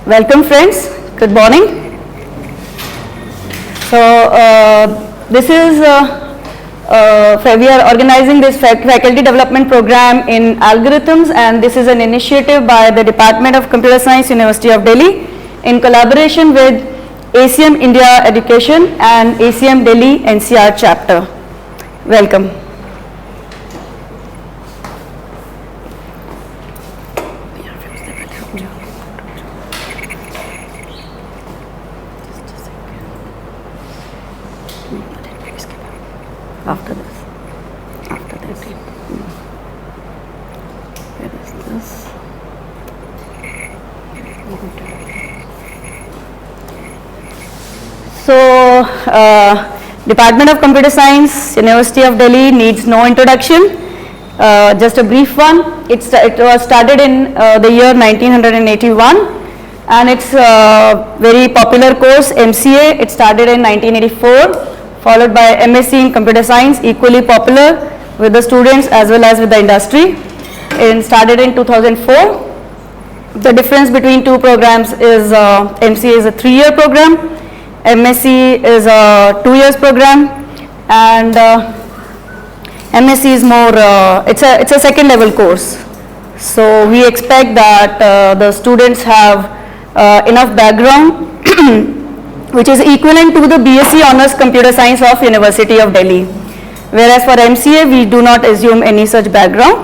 Welcome friends, good morning. So we are organizing this faculty development program in algorithms, and this is an initiative by the Department of Computer Science, University of Delhi in collaboration with ACM India Education and ACM Delhi NCR chapter. Welcome. After this, after that, where is this? So, Department of Computer Science, University of Delhi needs no introduction. Just a brief one. It was started in the year 1981, and it's a very popular course, MCA. It started in 1984. Followed by MSc in Computer Science, equally popular with the students as well as with the industry. It started in 2004. The difference between two programs is MCA is a 3-year program, MSc is a 2 years program, and MSc is more, it's a second level course. So we expect that the students have enough background which is equivalent to the BSc Honours Computer Science of University of Delhi. Whereas for MCA, we do not assume any such background.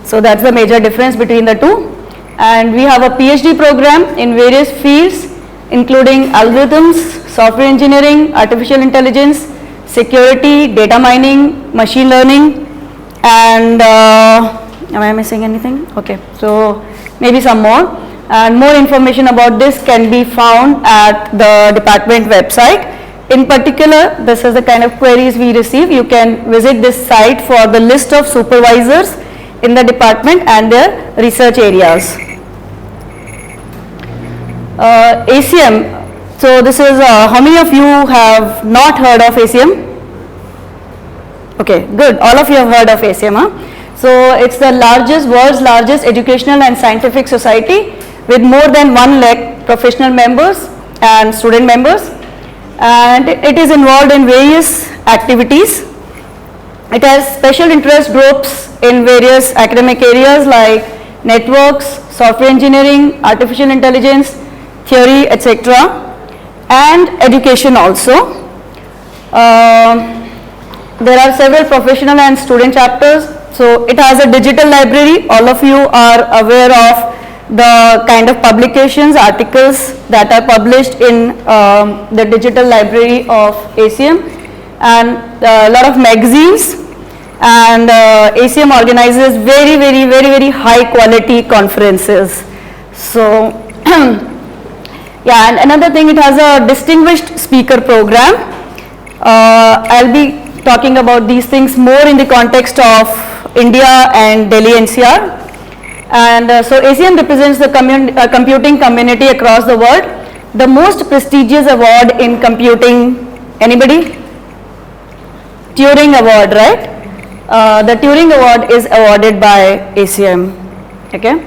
So that's the major difference between the two. And we have a PhD program in various fields, including algorithms, software engineering, artificial intelligence, security, data mining, machine learning, and am I missing anything? Okay, so maybe some more. And more information about this can be found at the department website. In particular, this is the kind of queries we receive. You can visit this site for the list of supervisors in the department and their research areas. ACM, so this is, how many of you have not heard of ACM? Okay, good, all of you have heard of ACM, huh? So it's the world's largest educational and scientific society with more than 1 lakh professional members and student members, and it is involved in various activities. It has special interest groups in various academic areas like networks, software engineering, artificial intelligence, theory, etc., and education also. There are several professional and student chapters. So it has a digital library. All of you are aware of the kind of publications, articles that are published in the digital library of ACM, and a lot of magazines, and ACM organizes very high quality conferences. So yeah, and another thing, it has a distinguished speaker program. I'll be talking about these things more in the context of India and Delhi NCR. And so ACM represents the computing community across the world. The most prestigious award in computing, anybody? Turing Award, right? The Turing Award is awarded by ACM. Okay.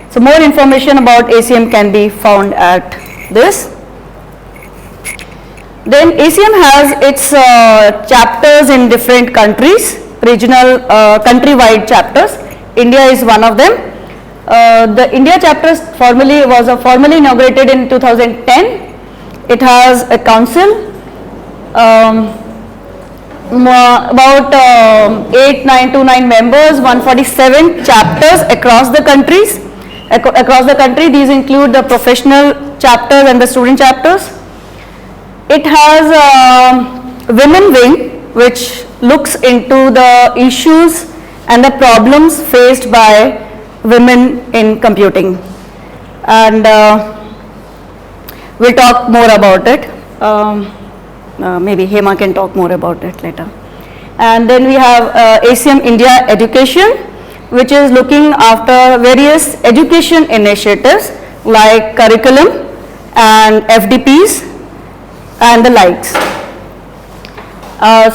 So more information about ACM can be found at this. Then ACM has its chapters in different countries, regional, country-wide chapters. India is one of them. The India chapter was formally inaugurated in 2010. It has a council, about 9 to 9 members, 147 chapters across the countries. Across the country, these include the professional chapters and the student chapters. It has a women wing, which looks into the issues and the problems faced by women in computing, and we'll talk more about it. Maybe Hema can talk more about it later. And then we have ACM India Education, which is looking after various education initiatives like curriculum and FDPs and the likes.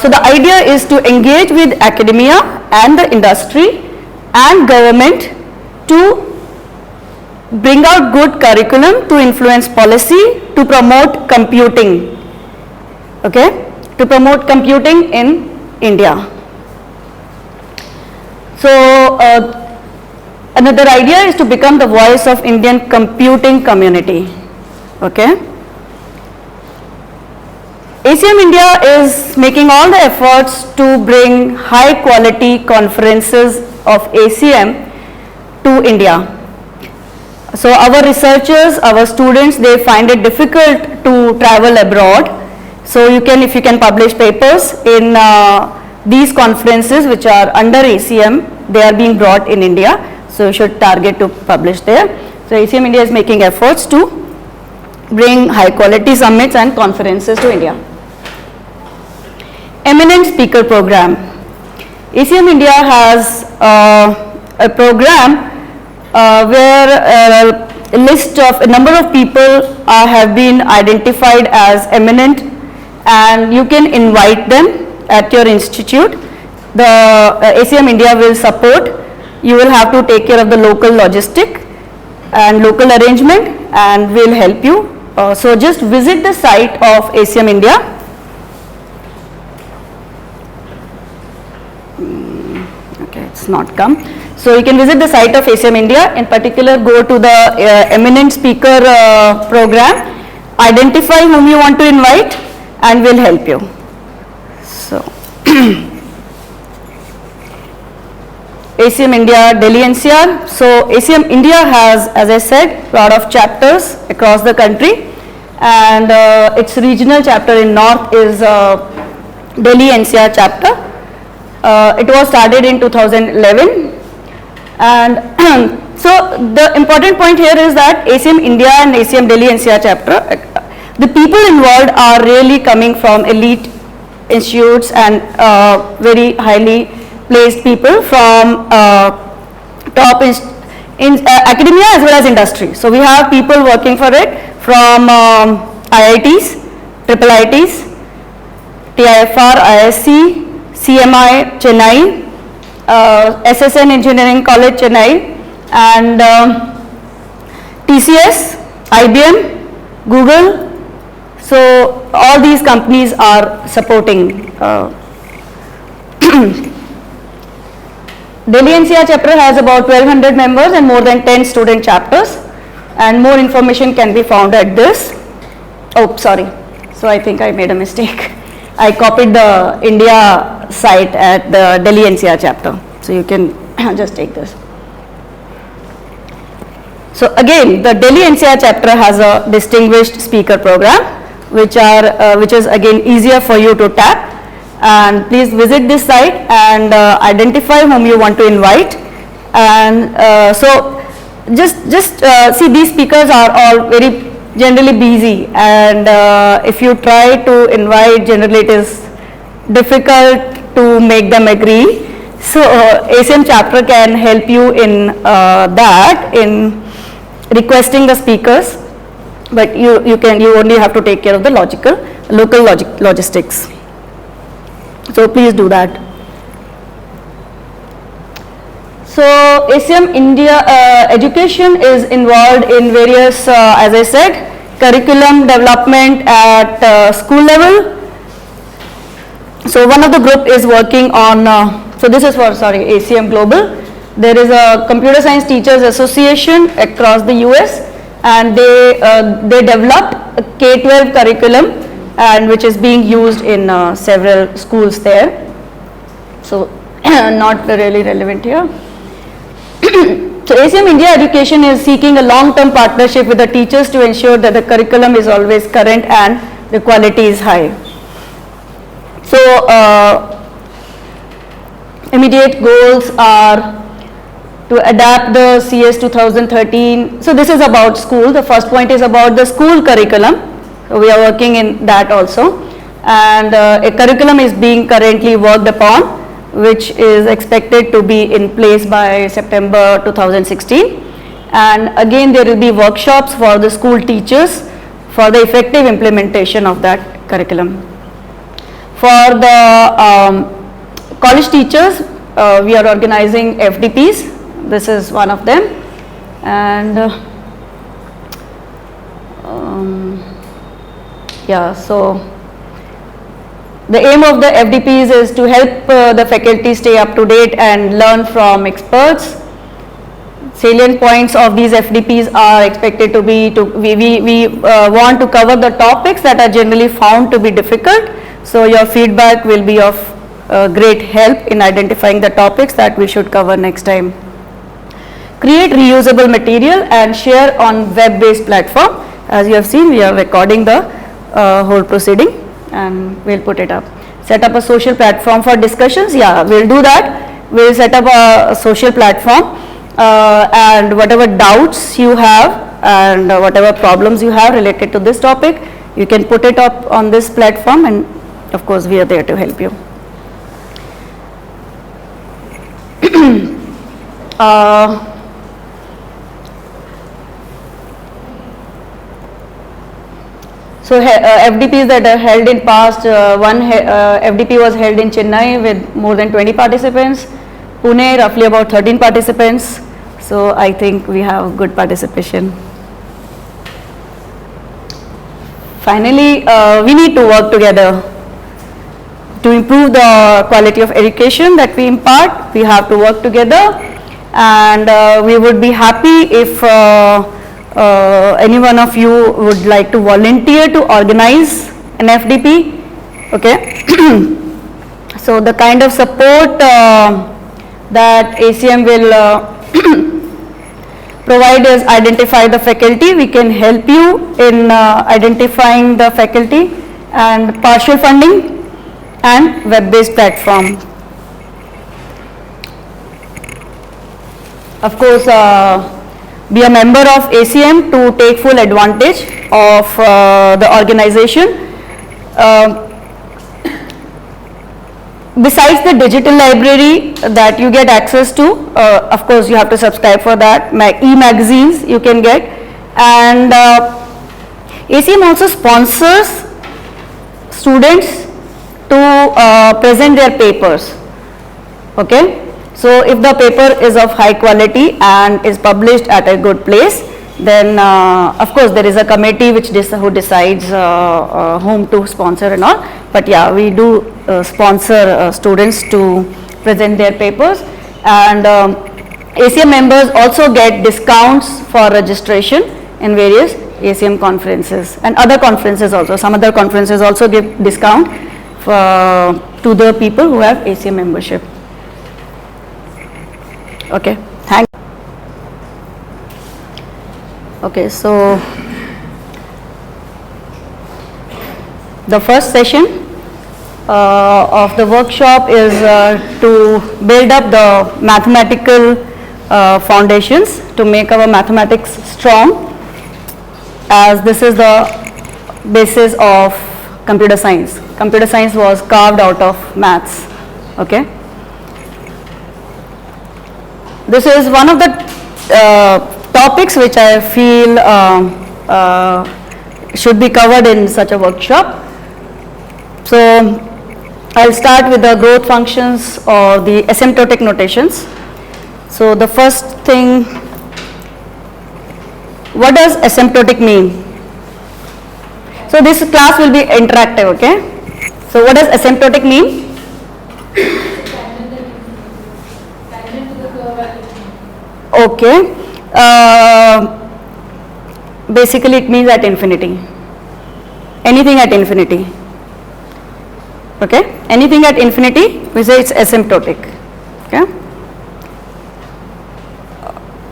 So the idea is to engage with academia and the industry and government to bring out good curriculum to influence policy, to promote computing, okay, to promote computing in India. So another idea is to become the voice of Indian computing community, okay. ACM India is making all the efforts to bring high quality conferences of ACM to India. So our researchers, our students, they find it difficult to travel abroad. So you can, if you can publish papers in these conferences which are under ACM, they are being brought in India. So you should target to publish there. So ACM India is making efforts to bring high quality summits and conferences to India. Eminent Speaker Program. ACM India has a program where a list of a number of people have been identified as eminent, and you can invite them at your institute. The ACM India will support. You will have to take care of the local logistic and local arrangement, and will help you. So just visit the site of ACM India. It's not come. So you can visit the site of ACM India. In particular, go to the eminent speaker program, identify whom you want to invite, and will help you. So ACM India, Delhi NCR. So ACM India has, as I said, a lot of chapters across the country, and its regional chapter in North is Delhi NCR chapter. It was started in 2011, and so the important point here is that ACM India and ACM Delhi NCR chapter, the people involved are really coming from elite institutes and very highly placed people from top in academia as well as industry. So we have people working for it from IITs, triple IITs, TIFR, ISC, CMI Chennai, SSN Engineering College Chennai, and TCS, IBM, Google. So all these companies are supporting. Delhi NCR chapter has about 1200 members and more than 10 student chapters, and more information can be found at this. Oh, sorry. So I think I made a mistake. I copied the India site at the Delhi NCR chapter. So you can just take this. So again, the Delhi NCR chapter has a distinguished speaker program, which is again easier for you to tap. And please visit this site and identify whom you want to invite. And so just see, these speakers are all very generally busy, and if you try to invite, generally it is difficult to make them agree. So ACM chapter can help you in that, in requesting the speakers, but you only have to take care of the local logistics. So please do that. So ACM India education is involved in various, as I said, curriculum development at school level. So one of the group is working on, so this is for, ACM Global. There is a Computer Science Teachers Association across the US, and they developed a K-12 curriculum, and which is being used in several schools there. So not really relevant here. So ACM India Education is seeking a long-term partnership with the teachers to ensure that the curriculum is always current and the quality is high. So immediate goals are to adapt the CS 2013. So this is about school. The first point is about the school curriculum. So we are working in that also, and a curriculum is being currently worked upon, which is expected to be in place by September 2016. And again, there will be workshops for the school teachers for the effective implementation of that curriculum. For the college teachers, we are organizing FDPs. This is one of them. And Yeah, so the aim of the FDPs is to help the faculty stay up to date and learn from experts. Salient points of these FDPs are expected to be, we want to cover the topics that are generally found to be difficult. So your feedback will be of great help in identifying the topics that we should cover next time. Create reusable material and share on web-based platform. As you have seen, we are recording the whole proceeding and we'll put it up. Set up a social platform for discussions. Yeah, we'll do that. We'll set up a social platform and whatever doubts you have and whatever problems you have related to this topic, you can put it up on this platform, and of course we are there to help you. So FDPs that are held in past, one FDP was held in Chennai with more than 20 participants, Pune roughly about 13 participants. So I think we have good participation. Finally, we need to work together to improve the quality of education that we impart. We have to work together, and we would be happy if any one of you would like to volunteer to organize an FDP. Okay. So the kind of support that ACM will provide is identify the faculty. We can help you in identifying the faculty, and partial funding and web-based platform. Of course, be a member of ACM to take full advantage of the organization. Besides the digital library that you get access to, of course you have to subscribe for that, e-magazines you can get, and ACM also sponsors students to present their papers. Okay. So if the paper is of high quality and is published at a good place, then of course there is a committee which who decides whom to sponsor and all. But yeah, we do sponsor students to present their papers, and ACM members also get discounts for registration in various ACM conferences and other conferences also. Some other conferences also give discount to the people who have ACM membership. Okay, thank you. Okay, so the first session of the workshop is to build up the mathematical foundations, to make our mathematics strong, as this is the basis of computer science. Computer science was carved out of maths. Okay. This is one of the topics which I feel should be covered in such a workshop. So I'll start with the growth functions or the asymptotic notations. So the first thing, what does asymptotic mean? So this class will be interactive, okay? So what does asymptotic mean? Okay, basically it means at infinity, anything at infinity. Okay, anything at infinity we say it's asymptotic. Okay,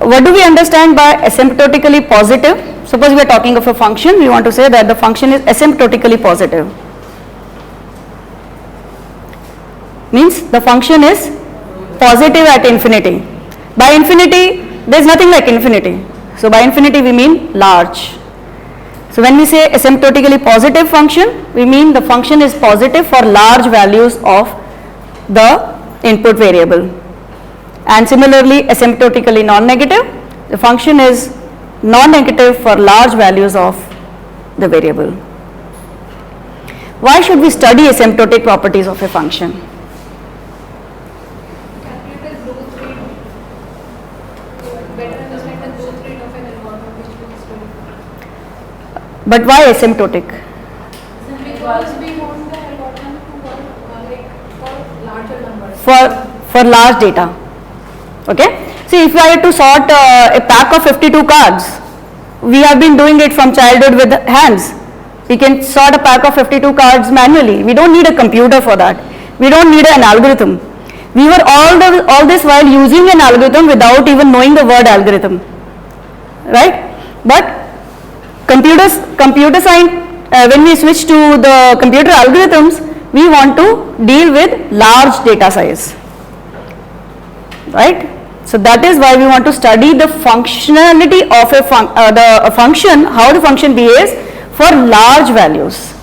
what do we understand by asymptotically positive? Suppose we are talking of a function, we want to say that the function is asymptotically positive. Means the function is positive at infinity. By infinity, there is nothing like infinity. So by infinity we mean large. So when we say asymptotically positive function, we mean the function is positive for large values of the input variable. And similarly, asymptotically non-negative, the function is non-negative for large values of the variable. Why should we study asymptotic properties of a function? But why asymptotic? Because we want the algorithm to work for larger numbers. For large data. Okay. See, if I had to sort a pack of 52 cards, we have been doing it from childhood with hands. We can sort a pack of 52 cards manually. We don't need a computer for that. We don't need an algorithm. We were all this while using an algorithm without even knowing the word algorithm, right? But computer science, when we switch to the computer algorithms, we want to deal with large data size, right? So that is why we want to study the functionality of a function, how the function behaves for large values.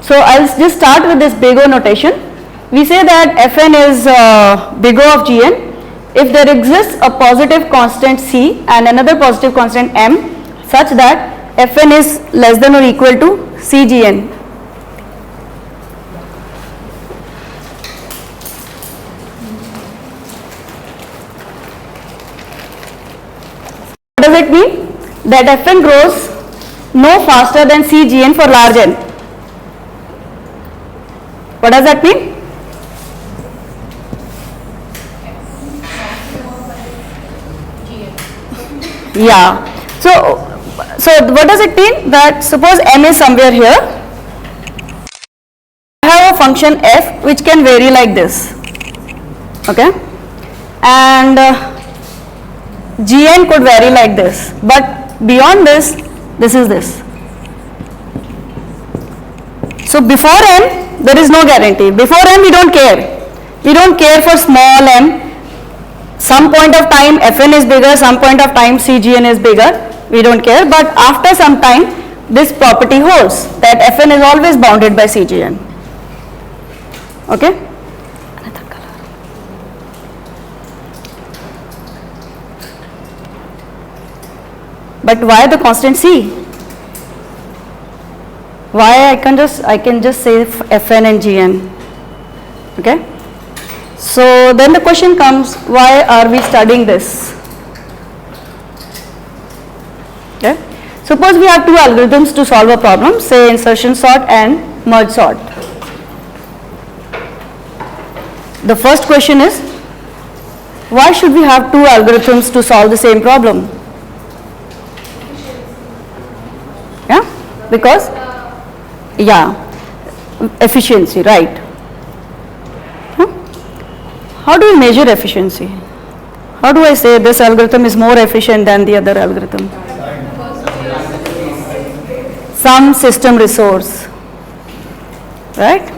So I'll just start with this big O notation. We say that Fn is big O of Gn if there exists a positive constant C and another positive constant M such that Fn is less than or equal to Cgn. What does it mean? That Fn grows no faster than Cgn for large n. What does that mean? Yeah. So what does it mean? That suppose m is somewhere here. I have a function f which can vary like this. Okay. And Gn could vary like this. But beyond this, this is this. So before m, there is no guarantee. Before m, we don't care. We don't care for small m. Some point of time Fn is bigger, some point of time Cgn is bigger. We don't care. But after some time, this property holds that Fn is always bounded by Cgn. Okay? Another color. But why the constant C? Why I can just say Fn and Gn. Okay? So then the question comes, why are we studying this? Okay? Suppose we have two algorithms to solve a problem, say insertion sort and merge sort. The first question is, why should we have two algorithms to solve the same problem? Yeah? Because? Yeah, efficiency, right. How do we measure efficiency? How do I say this algorithm is more efficient than the other algorithm? Some system resource, right?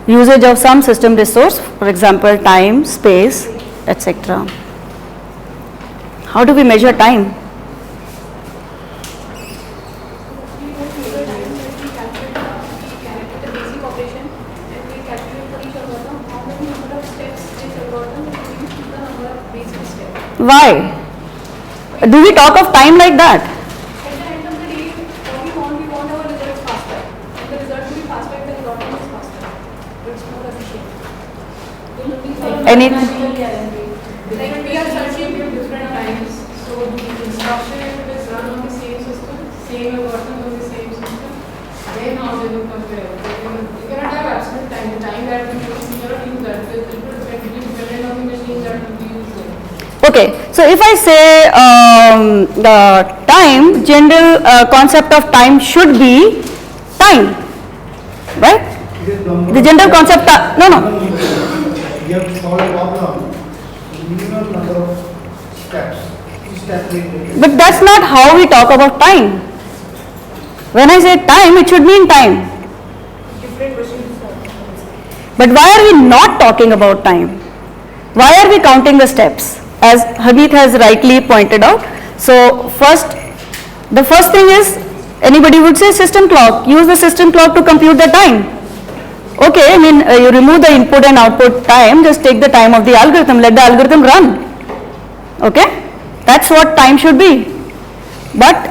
Usage of some system resource, for example, time, space, etc. How do we measure time? Why? Do we talk of time like that? At the end of the day, what we want our results faster. And the result will be faster if the algorithm is faster. It's more efficient. Any? Like we are searching with different times. So the instruction is run on the same system, same algorithm on the same system. Then how they will compare? You cannot have absolute time. The time that we use, you cannot use that. It will depend on the machine that will be used. Okay, so if I say the time, general concept of time should be time, right? The general concept, no. You have to solve a problem, minimum number of steps. But that's not how we talk about time. When I say time, it should mean time. Different machines. But why are we not talking about time? Why are we counting the steps? As Habib has rightly pointed out. So the first thing is, anybody would say system clock. Use the system clock to compute the time. Okay, I mean you remove the input and output time, just take the time of the algorithm, let the algorithm run. Okay, that's what time should be. But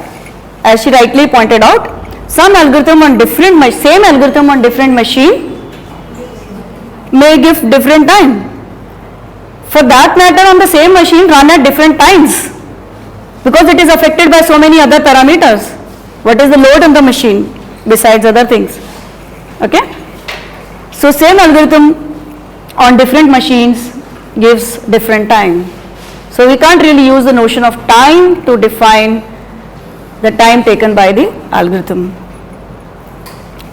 as she rightly pointed out, some algorithm on same algorithm on different machine may give different time. For that matter, on the same machine run at different times. because it is affected by so many other parameters. What is the load on the machine besides other things? Okay? So same algorithm on different machines gives different time. So we can't really use the notion of time to define the time taken by the algorithm.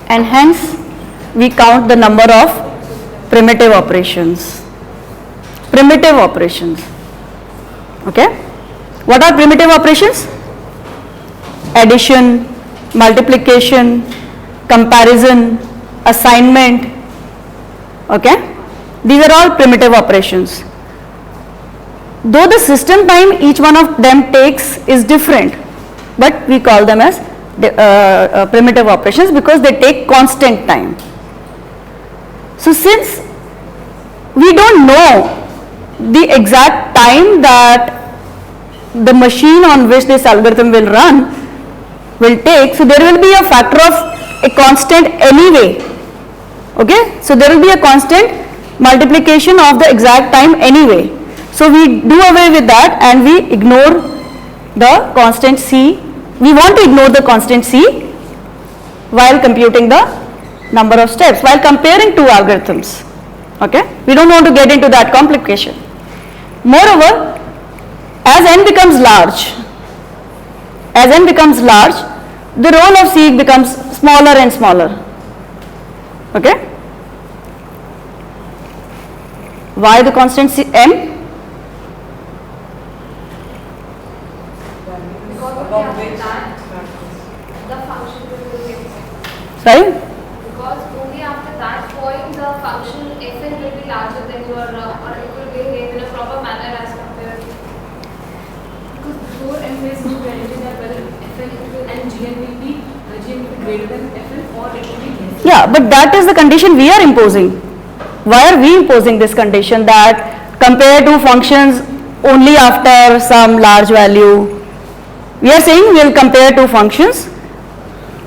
And hence we count the number of primitive operations. Primitive operations. Okay? What are primitive operations? Addition, multiplication, comparison, assignment. Okay? These are all primitive operations. Though the system time each one of them takes is different, but we call them as primitive operations because they take constant time. So since we don't know the exact time that the machine on which this algorithm will run will take, so there will be a factor of a constant anyway. Okay? So there will be a constant multiplication of the exact time anyway. So we do away with that and we ignore the constant c. We want to ignore the constant c while computing the number of steps, while comparing two algorithms. Okay? We don't want to get into that complication. Moreover, as n becomes large, the role of c becomes smaller and smaller. Okay? Why the constant c, m? Sorry? Because only after that point the function fn will be larger than your or it will behave in a proper manner as compared to. Because before m is no guarantee that whether fn and gn will be greater than fn or it will be less. Yeah, but that is the condition we are imposing. Why are we imposing this condition that compare two functions only after some large value? We are saying we will compare two functions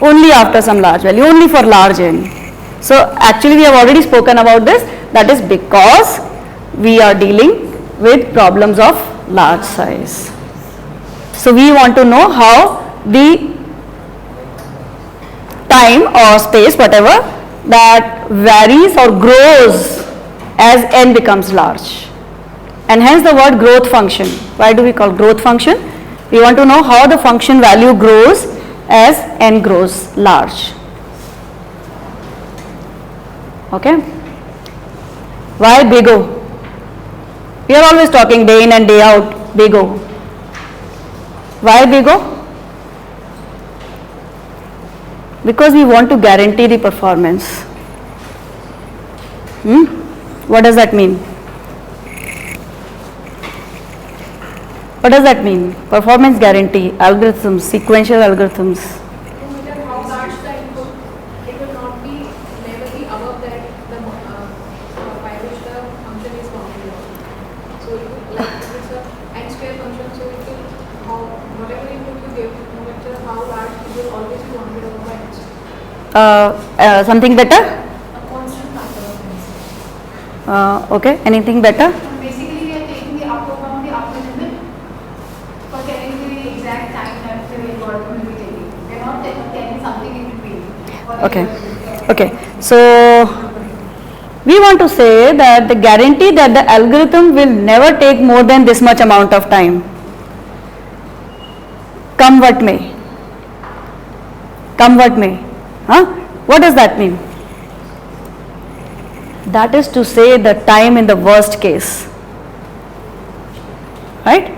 only after some large value, only for large n. So actually we have already spoken about this. That is because we are dealing with problems of large size. So we want to know how the time or space, whatever, that varies or grows as n becomes large. And hence the word growth function. Why do we call growth function? We want to know how the function value grows as n grows large. Okay? Why big O? We are always talking day in and day out, big O. Why big O? Because we want to guarantee the performance. What does that mean? What does that mean? Performance guarantee, algorithms, sequential algorithms. No matter how large the input, it will not be never be above that the by which the function is bounded on. So it will, like if it's a n square function, so it will whatever input you give, no matter how large, it will always be bounded over by n square. Something better? A constant factor of n. Okay, anything better? Basically, we are taking the upper bound, the upper limit for telling the exact time that the algorithm will be taking. We are not telling something in between. Okay, so we want to say that the guarantee that the algorithm will never take more than this much amount of time, come what may. Come what may. Huh? What does that mean? That is to say the time in the worst case. Right?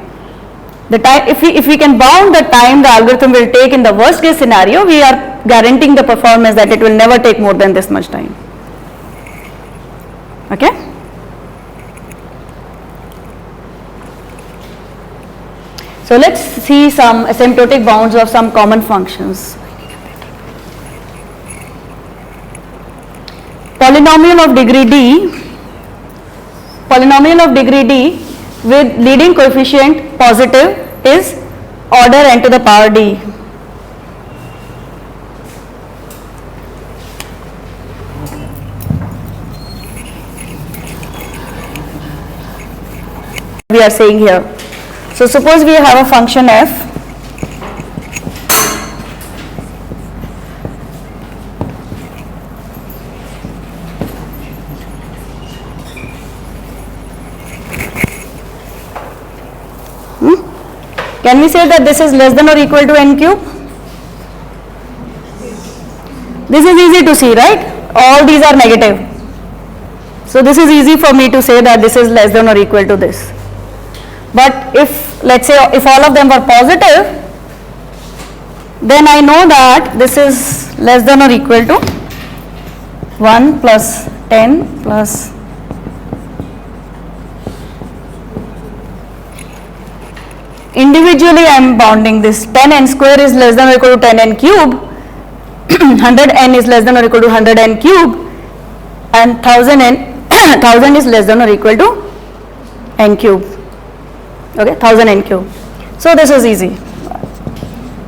The time, if we can bound the time the algorithm will take in the worst case scenario, we are guaranteeing the performance that it will never take more than this much time. Okay? So let's see some asymptotic bounds of some common functions. Polynomial of degree D with leading coefficient positive is order n to the power d. We are saying here. So suppose we have a function f Can we say that this is less than or equal to n cube? This is easy to see, right? All these are negative. So this is easy for me to say that this is less than or equal to this. But if, let's say, if all of them were positive, then I know that this is less than or equal to 1 plus 10 plus individually I am bounding this 10n square is less than or equal to 10n cube, 100n is less than or equal to 100n cube, and 1000 is less than or equal to n cube. Okay, 1000 n cube. So this is easy.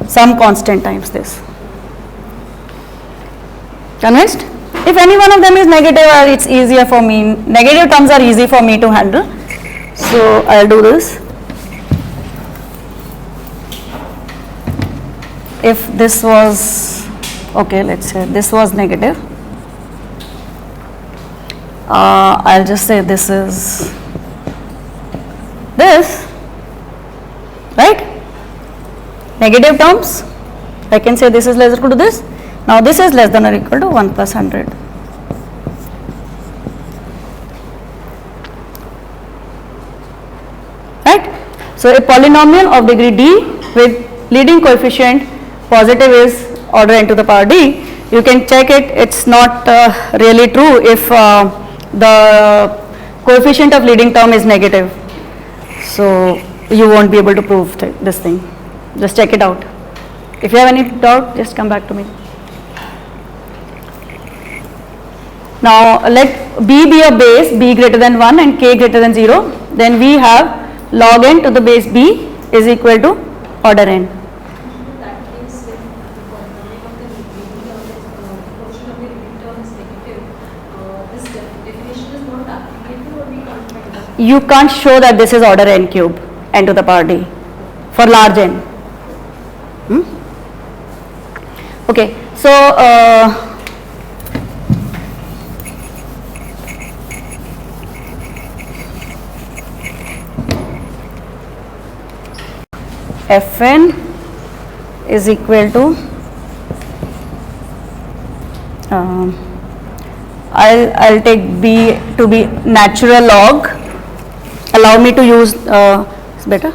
Some constant times this. Convinced? If any one of them is negative, it's easier for me. Negative terms are easy for me to handle. So I'll do this. If this was, okay, let's say this was negative, I'll just say this is this, right? Negative terms, I can say this is less or equal to this. Now this is less than or equal to 1 plus 100. Right? So a polynomial of degree d with leading coefficient positive is order n to the power d. You can check it, it's not really true if the coefficient of leading term is negative. So you won't be able to prove this thing. Just check it out. If you have any doubt, just come back to me. Now let b be a base, b greater than 1 and k greater than 0. Then we have log n to the base b is equal to order n. You can't show that this is order n cube, n to the power d, for large n. Okay, so Fn is equal to I'll take b to be natural log. Allow me to use it's better.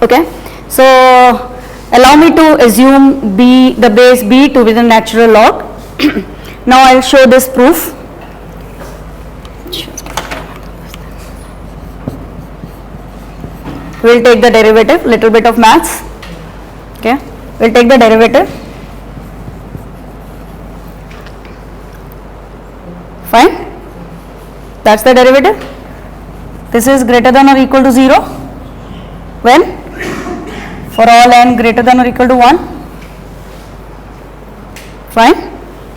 Okay, so allow me to assume b, the base b to be the natural log. Now I'll show this proof. We'll take the derivative, little bit of maths. Okay, we'll take the derivative. Fine. That's the derivative. This is greater than or equal to 0 when? For all n greater than or equal to 1. Fine.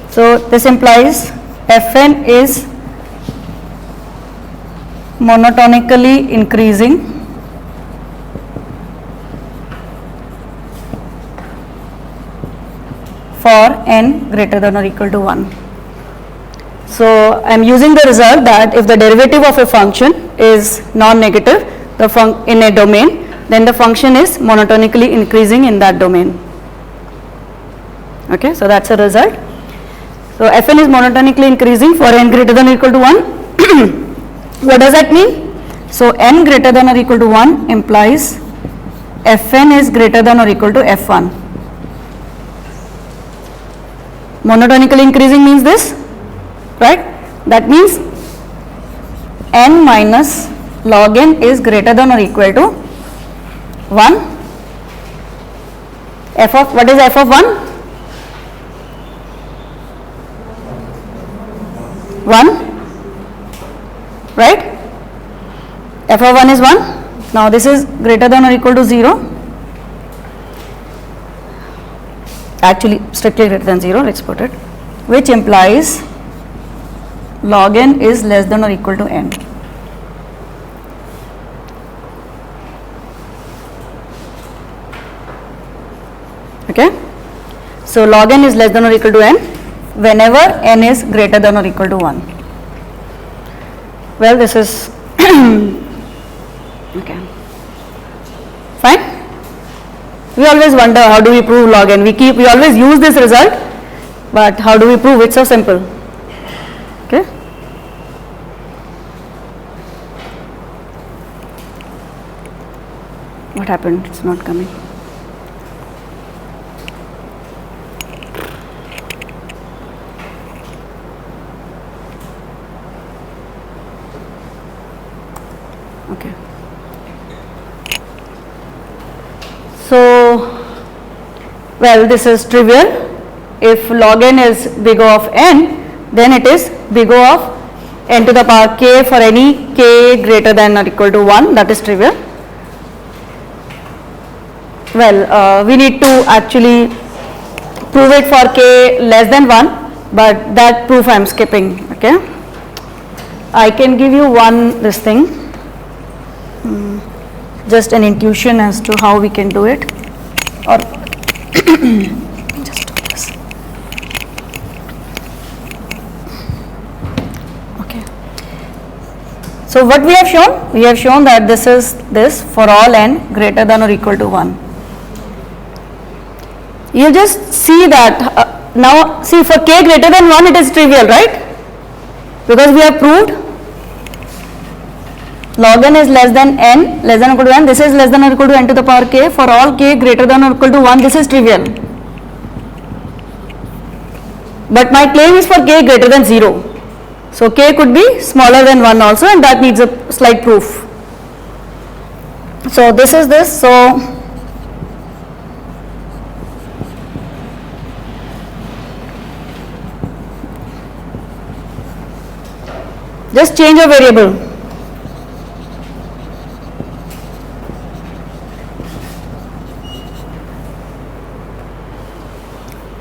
So this implies Fn is monotonically increasing for n greater than or equal to 1. So I am using the result that if the derivative of a function is non-negative in a domain, then the function is monotonically increasing in that domain. Okay, so that's a result. So Fn is monotonically increasing for n greater than or equal to 1. What does that mean? So n greater than or equal to 1 implies Fn is greater than or equal to F1. Monotonically increasing means this, right? That means n minus log n is greater than or equal to 1. F of, what is f of 1? 1, right? F of 1 is 1. Now this is greater than or equal to 0. Actually strictly greater than 0, let's put it, which implies log n is less than or equal to n. So log n is less than or equal to n whenever n is greater than or equal to 1. Well, this is okay. Fine. We always wonder how do we prove log n. We always use this result, but how do we prove it? So simple. Okay. What happened? It's not coming. Okay. So, well, this is trivial. If log n is big O of n, then it is big O of n to the power k for any k greater than or equal to 1. That is trivial. Well, we need to actually prove it for k less than 1, but that proof I am skipping. Okay. I can give you this thing, just an intuition as to how we can do it, or just do this. Okay. So what we have shown? We have shown that this is this for all n greater than or equal to 1. You just see that now see for k greater than 1 it is trivial, right? Because we have proved log n is less than n less than or equal to n. This is less than or equal to n to the power k for all k greater than or equal to 1. This is trivial. But my claim is for k greater than 0. So k could be smaller than 1 also, and that needs a slight proof. So this is this. So just change a variable.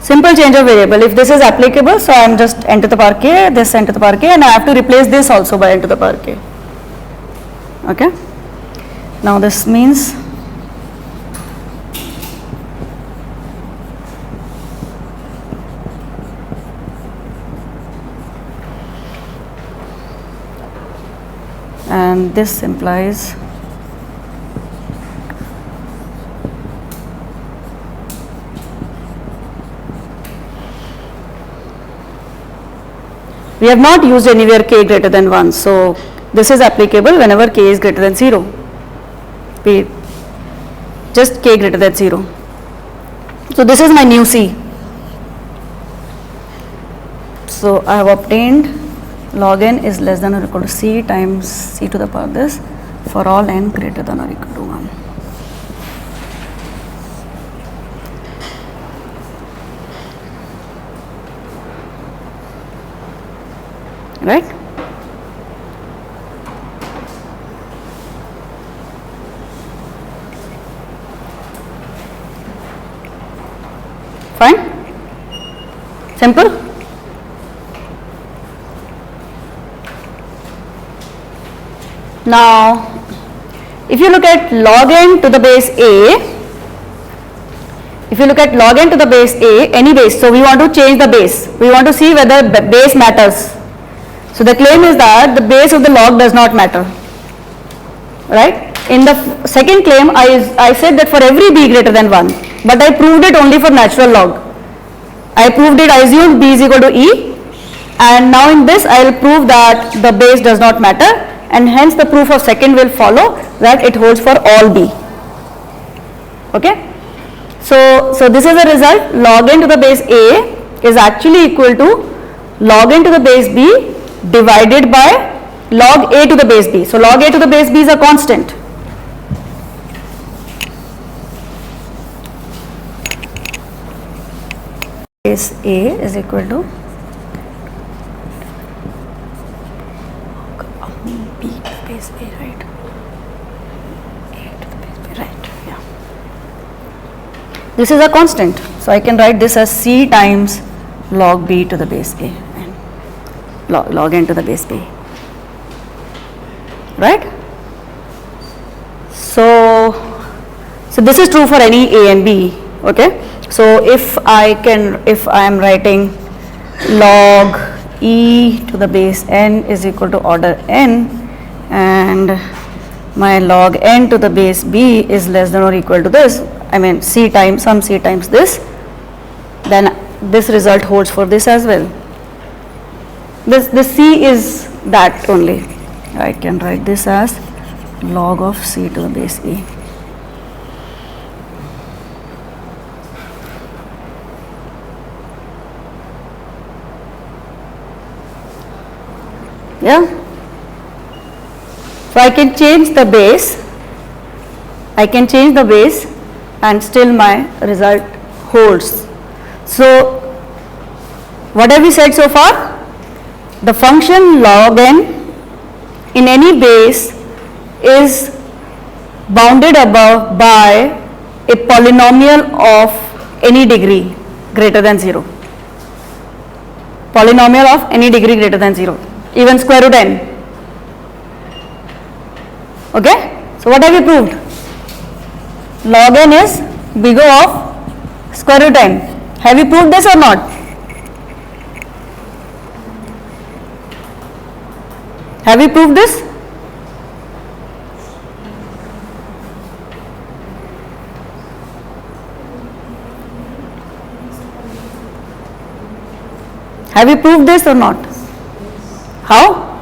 Simple change of variable. If this is applicable, so I am just n to the power k, this n to the power k, and I have to replace this also by n to the power k. Okay. Now this means and this implies we have not used anywhere k greater than 1, so this is applicable whenever k is greater than 0. Be just k greater than 0. So this is my new c. So I have obtained log n is less than or equal to c times c to the power this for all n greater than or equal to 1. Right? Fine? Simple? Now, if you look at log n to the base a, if you look at log n to the base a, any base, so we want to change the base. We want to see whether base matters. So the claim is that the base of the log does not matter. Right? In the second claim, I said that for every b greater than 1, but I proved it only for natural log. I proved it, I assumed b is equal to e, and now in this I will prove that the base does not matter, and hence the proof of second will follow that it holds for all b. Okay? So this is the result. Log n to the base a is actually equal to log n to the base b divided by log a to the base b. So log a to the base b is a constant. Base a is equal to b to the base a, right? A to the base b, right? Yeah. This is a constant, so I can write this as c times log b to the base a and log n to the base b, right? So this is true for any a and b. Okay, So if I am writing log e to the base n is equal to order n, and my log n to the base b is less than or equal to this, I mean c times some c times this, then this result holds for this as well. This c is that only. I can write this as log of c to the base e. Yeah. So I can change the base. And still my result holds. So what have we said so far? The function log n in any base is bounded above by a polynomial of any degree greater than 0. Polynomial of any degree greater than 0, even square root n. Okay? So what have we proved? Log n is bigger of square root n. Have we proved this or not? Have we proved this? Have we proved this or not? How?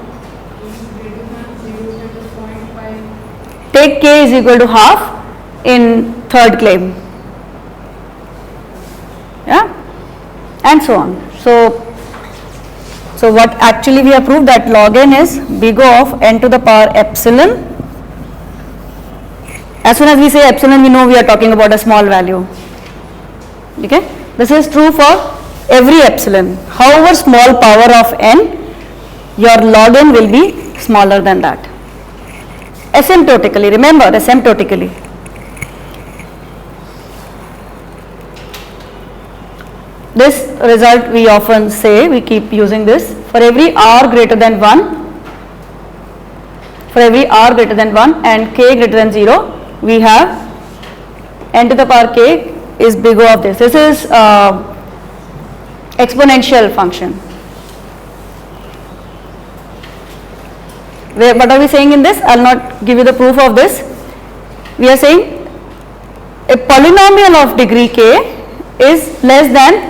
Take k is equal to half in third claim. Yeah? And so on. So what actually we have proved that log n is big O of n to the power epsilon. As soon as we say epsilon, we know we are talking about a small value. Okay? This is true for every epsilon. However small power of n, your log n will be smaller than that. Asymptotically, remember, asymptotically. This result we often say, we keep using this, for every r greater than 1, and k greater than 0, we have n to the power k is big O of this. This is exponential function. What are we saying in this? I will not give you the proof of this. We are saying a polynomial of degree k is less than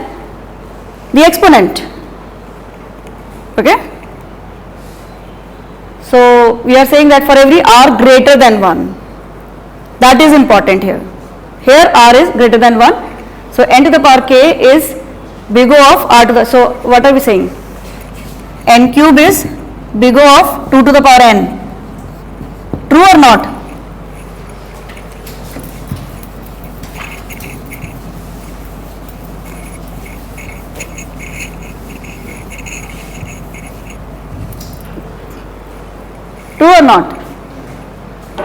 the exponent. Okay? So we are saying that for every r greater than 1, that is important here. Here r is greater than 1. So n to the power k is big O of r to the, so what are we saying? N cube is big O of 2 to the power n. True or not? True or not?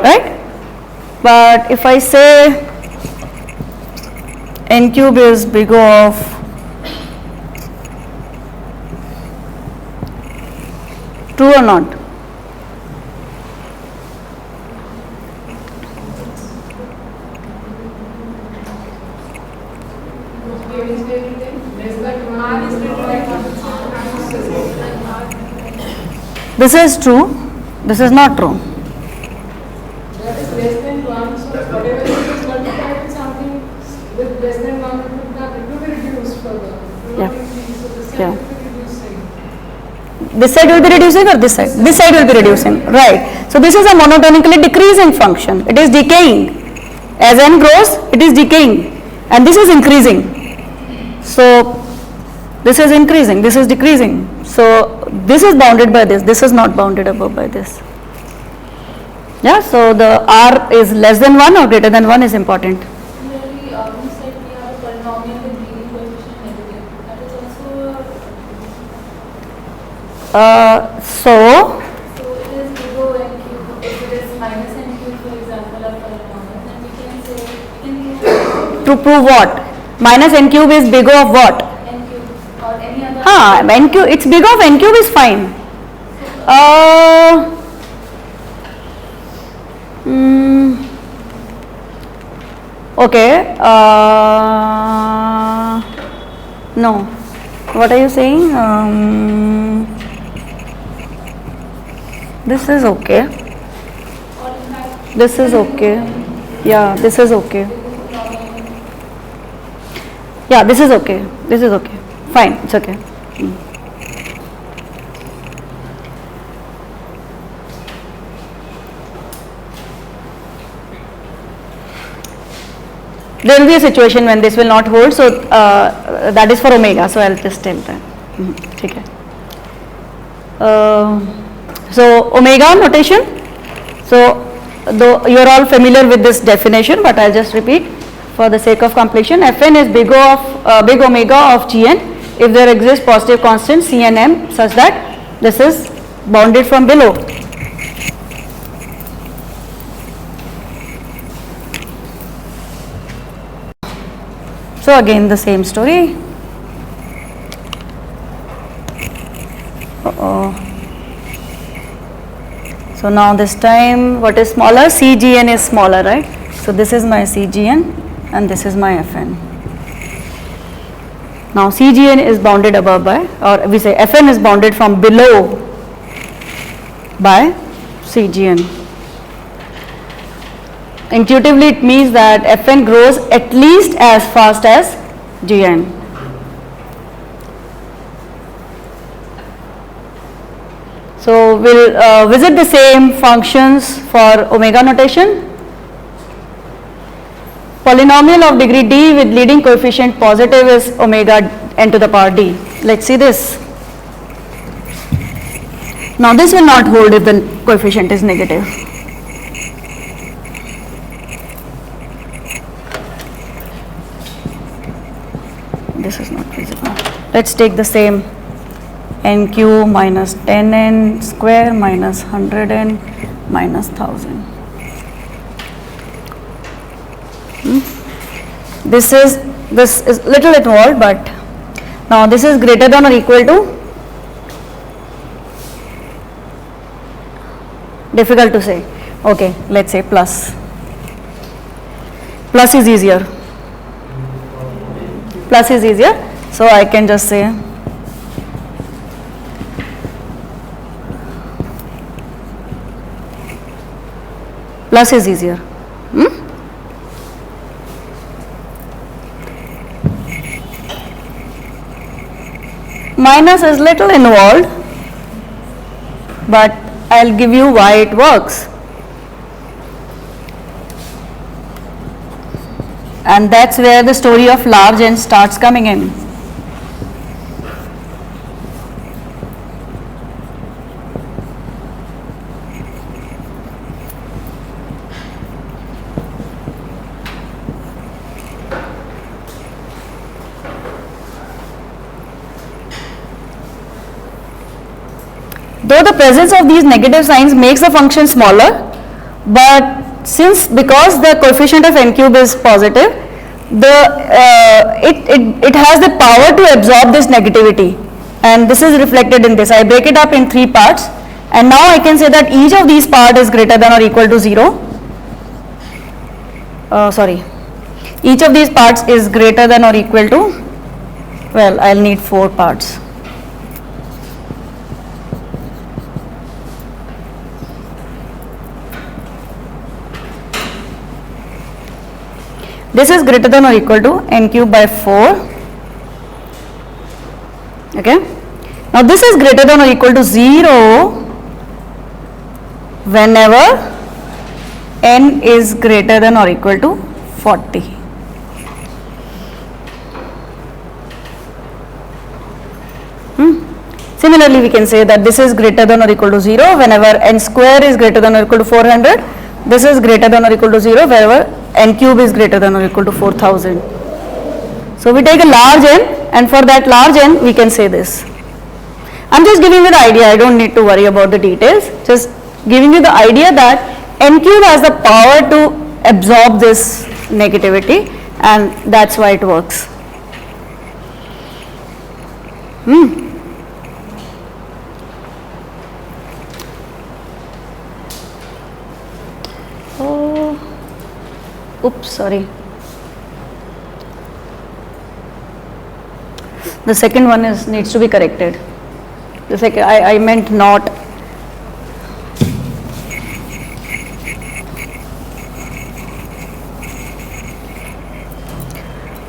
Right? But if I say n cube is big O of true or not? This is true. This is not true. That is less than 1, so whatever it is multiplied with something with less than 1, it will be reduced further. Yeah. So this side Yeah. will be reducing. This side will be reducing or this side? This side will be reducing, right. So this is a monotonically decreasing function. It is decaying. As n grows, it is decaying. And this is increasing. So this is increasing, this is decreasing. So this is bounded by this is not bounded above by this. Yeah, so the r is less than 1 or greater than 1 is important. Similarly, you said we have a polynomial with leading coefficient negative. That is also So it is big O n cube. If it is minus n cube, for example, of polynomial, then we can say to prove what? Minus n cube is big O of what? n cube or any other. N cube, it's big O of n cube is fine. Okay. No. What are you saying? This is okay. Or in fact, This is okay. Yeah, this is okay. Yeah, this is okay. This is okay. Fine, it's okay. There will be a situation when this will not hold, so that is for omega, so I'll just tell that. Okay. So omega notation, so though you're all familiar with this definition, but I'll just repeat for the sake of completion. Fn is big omega of Gn if there exists positive constants C and M such that this is bounded from below. So again the same story. So now this time what is smaller? Cgn is smaller, right? So this is my Cgn and this is my Fn. Now Cgn is bounded above by, or we say Fn is bounded from below by Cgn. Intuitively it means that Fn grows at least as fast as Gn. So we'll visit the same functions for omega notation. Polynomial of degree d with leading coefficient positive is omega n to the power d. Let's see this. Now this will not hold if the coefficient is negative. This is not visible. Let's take the same nq minus 10n square minus 100n minus 1000. This is little involved, but now this is greater than or equal to, difficult to say. Okay, let's say plus. Plus is easier. Plus is easier, so I can just say plus is easier. Minus is little involved, but I'll give you why it works. And that's where the story of large n starts coming in. Though the presence of these negative signs makes the function smaller, but because the coefficient of n cube is positive, it has the power to absorb this negativity, and this is reflected in this. I break it up in 3 parts, and now I can say that each of these parts is greater than or equal to 0. Each of these parts is greater than or equal to, well, I'll need 4 parts. This is greater than or equal to n cube by 4. Okay. Now this is greater than or equal to 0 whenever n is greater than or equal to 40. Similarly, we can say that this is greater than or equal to 0 whenever n square is greater than or equal to 400. This is greater than or equal to 0 wherever n cube is greater than or equal to 4000. So we take a large n, and for that large n we can say this. I'm just giving you the idea, I don't need to worry about the details, just giving you the idea that n cube has the power to absorb this negativity, and that's why it works. Oops, sorry. The second one needs to be corrected. The second, I meant not.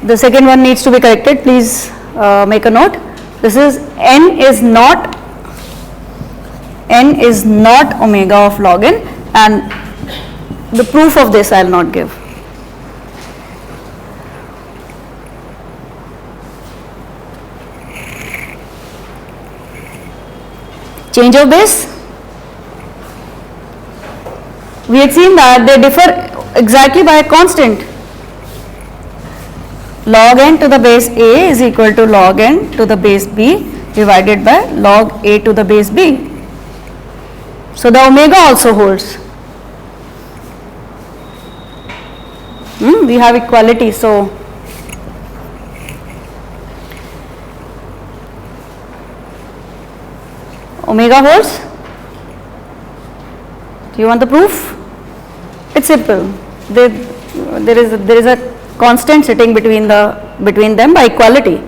The second one needs to be corrected. Please make a note. This is n is not omega of log n, and the proof of this I will not give. Change of base. We had seen that they differ exactly by a constant. Log n to the base a is equal to log n to the base b divided by log a to the base b. So the omega also holds. We have equality, so omega holds. Do you want the proof? It's simple. There is a constant sitting between them by equality.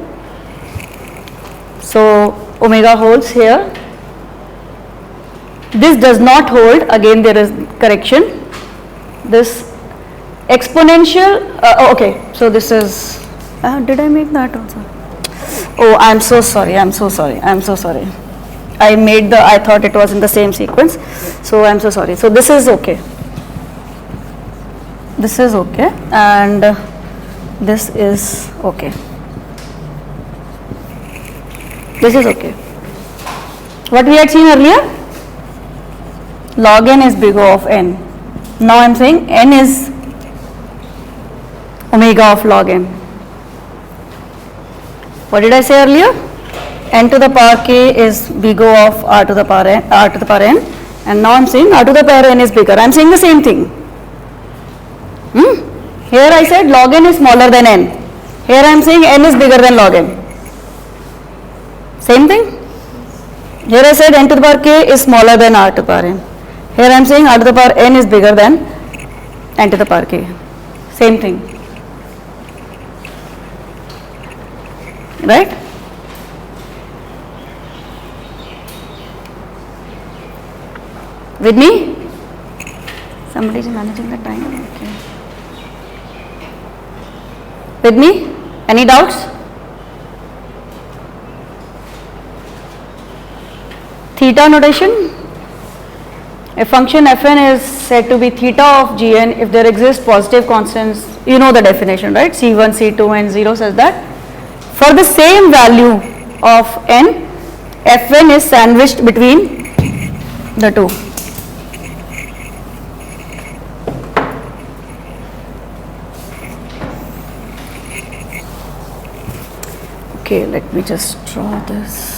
So omega holds here. This does not hold. Again, there is correction. This exponential. Okay. So this is. Did I make that also? Oh, I'm so sorry. I thought it was in the same sequence. So I'm so sorry. So this is okay. This is okay, and this is okay. This is okay. What we had seen earlier, log n is big O of n. Now I am saying n is omega of log n. What did I say earlier? N to the power k is big O of r to the power n, and now I am saying r to the power n is bigger. I am saying the same thing. Here I said log n is smaller than n. Here I am saying n is bigger than log n. Same thing. Here I said n to the power k is smaller than r to the power n. Here I am saying r to the power n is bigger than n to the power k. Same thing. Right? With me? Somebody is managing the time. Okay. With me? Any doubts? Theta notation. A function fn is said to be theta of gn if there exist positive constants. You know the definition, right? C1, C2 and 0 says that. For the same value of n, fn is sandwiched between the two. Okay, let me just draw this.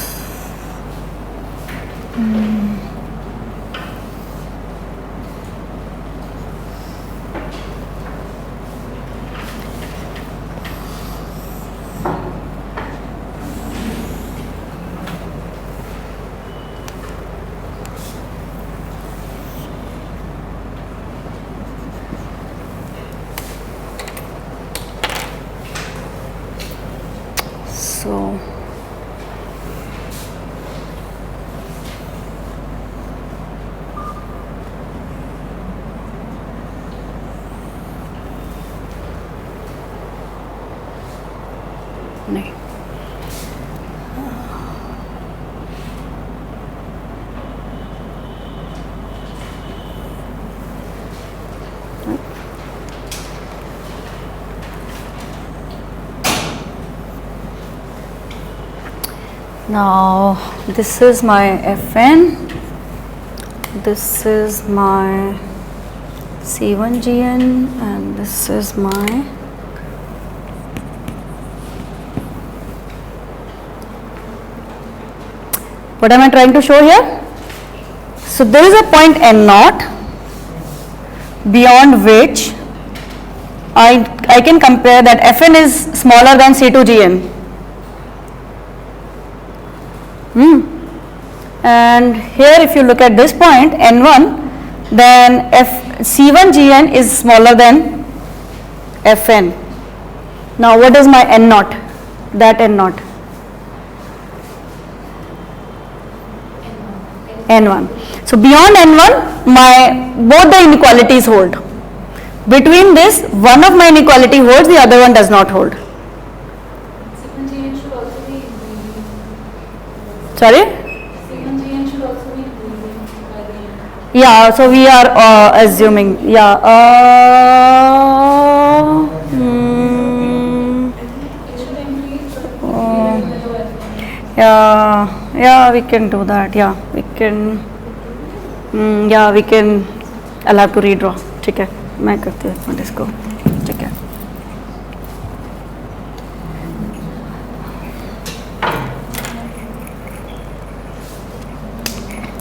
So नहीं Now this is my Fn, this is my C1Gn, and this is my what am I trying to show here? So there is a point n0 beyond which I can compare that Fn is smaller than C2Gn. And here if you look at this point n1, then C1Gn is smaller than Fn. Now what is my n0? That n0. n1. So beyond n1, both the inequalities hold. Between this, one of my inequality holds, the other one does not hold. Sigma gn should also be leading. Sorry? Sigma gn should also be leading by the end. Yeah, so we are assuming, yeah. It should increase, but Yeah, we can do that. Yeah, we can. I'll have to redraw. ठीक है, मैं करती हूँ इसको. ठीक है.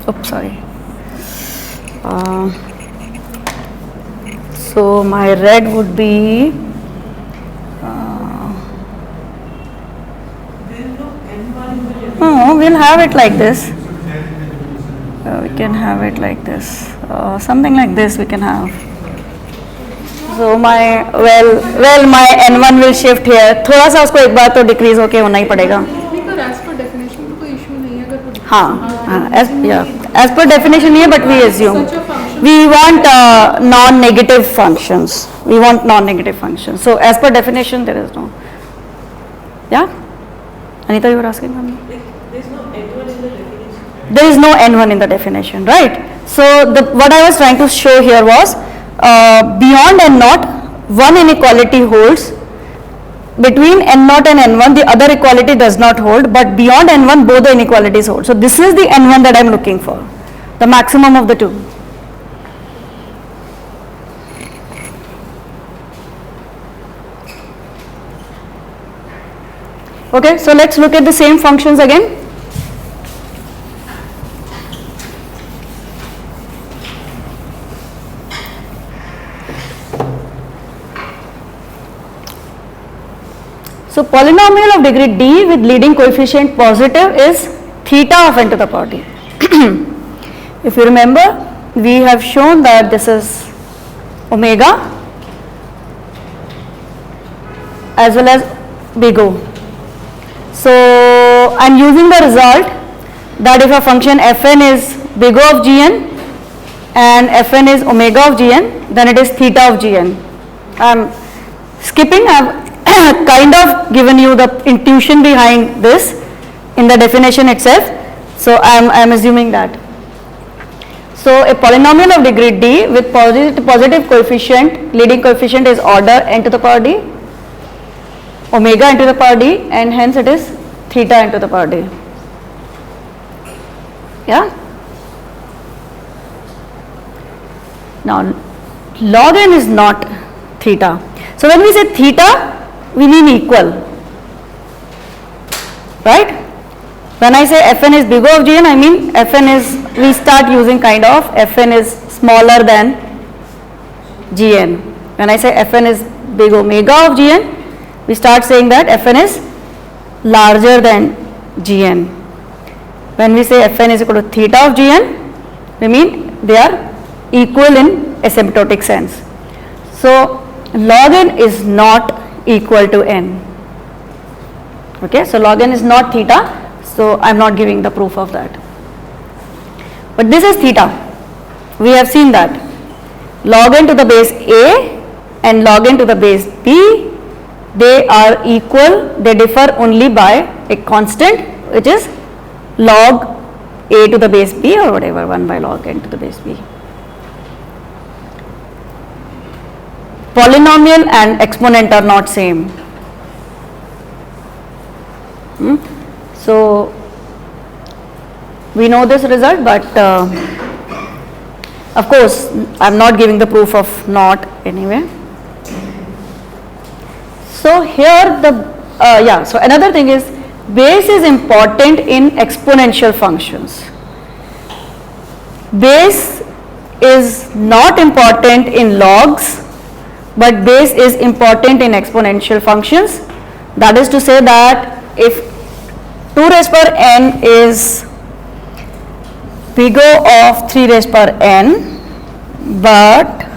Oops, sorry. So my red would be. No, we'll have it like this. We can have it like this. Something like this we can have. So my my n1 will shift here. थोड़ा सा उसको एक बार तो decrease होके होना ही पड़ेगा. Because as per definition तो कोई issue नहीं है अगर कोई as per definition नहीं है, but we assume such a function we want non-negative functions. We want non-negative functions. So as per definition there is no. Yeah. Anita, you were asking something? There is no n1 in the definition, right? So what I was trying to show here was beyond n0, one inequality holds. Between n0 and n1, the other equality does not hold, but beyond n1, both the inequalities hold. So this is the n1 that I am looking for, the maximum of the two. Okay, so let's look at the same functions again. So polynomial of degree d with leading coefficient positive is theta of n to the power d. If you remember, we have shown that this is omega as well as big O. So I am using the result that if a function fn is big O of gn and fn is omega of gn, then it is theta of gn. I am skipping, I have kind of given you the intuition behind this in the definition itself. So I am assuming that. So a polynomial of degree d with positive coefficient, leading coefficient is order n to the power d, omega n to the power d, and hence it is theta n to the power d. Yeah. Now log n is not theta. So when we say theta, we mean equal, right? When I say fn is big O of gn, I mean fn is, we start using kind of fn is smaller than gn. When I say fn is big omega of gn, we start saying that fn is larger than gn. When we say fn is equal to theta of gn, we mean they are equal in asymptotic sense. So log n is not equal to n. Okay, so log n is not theta, so I am not giving the proof of that. But this is theta. We have seen that log n to the base a and log n to the base b, they are equal, they differ only by a constant which is log a to the base b or whatever, 1 by log n to the base b. Polynomial and exponent are not same. So we know this result, but of course I am not giving the proof of not anyway. So here so another thing is base is important in exponential functions. Base is not important in logs, but base is important in exponential functions. That is to say that if 2 raised power n is big O of 3 raised power n, but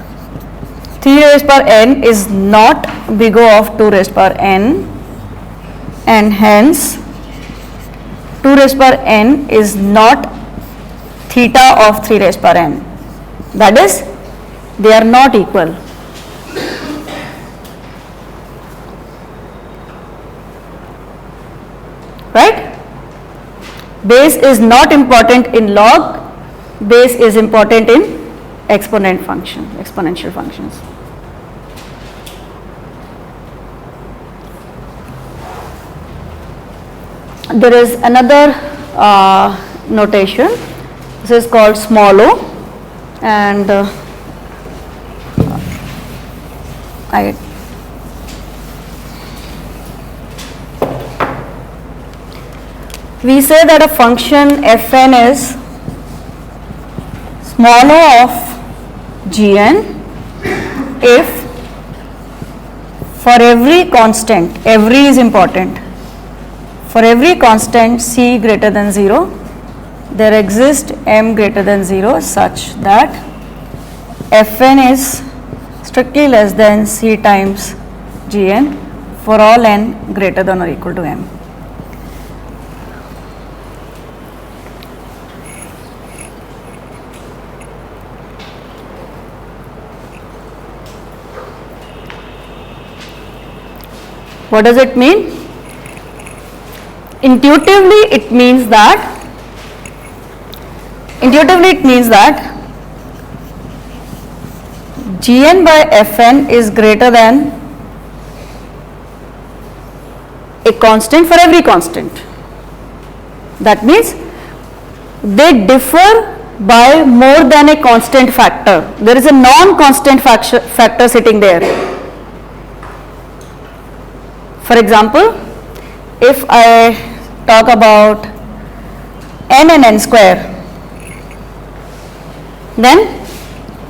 3 raised power n is not big O of 2 raised power n, and hence 2 raised power n is not theta of 3 raised power n. That is, they are not equal. Right? Base is not important in log, base is important in exponential functions. There is another notation. This is called small o, and we say that a function fn is small o of gn if for every constant, every is important, for every constant c greater than 0, there exists m greater than 0 such that fn is strictly less than c times gn for all n greater than or equal to m. What does it mean? Intuitively it means that Gn by Fn is greater than a constant for every constant. That means they differ by more than a constant factor. There is a non-constant factor sitting there. For example, if I talk about n and n square, then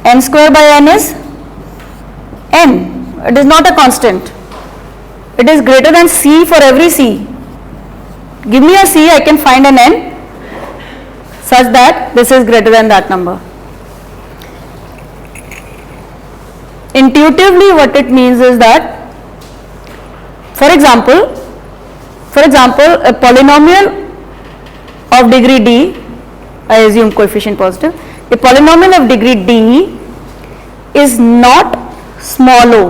n square by n is n. It is not a constant. It is greater than c for every c. Give me a c, I can find an n such that this is greater than that number. Intuitively what it means is that, for example, a polynomial of degree d, I assume coefficient positive, a polynomial of degree d is not small o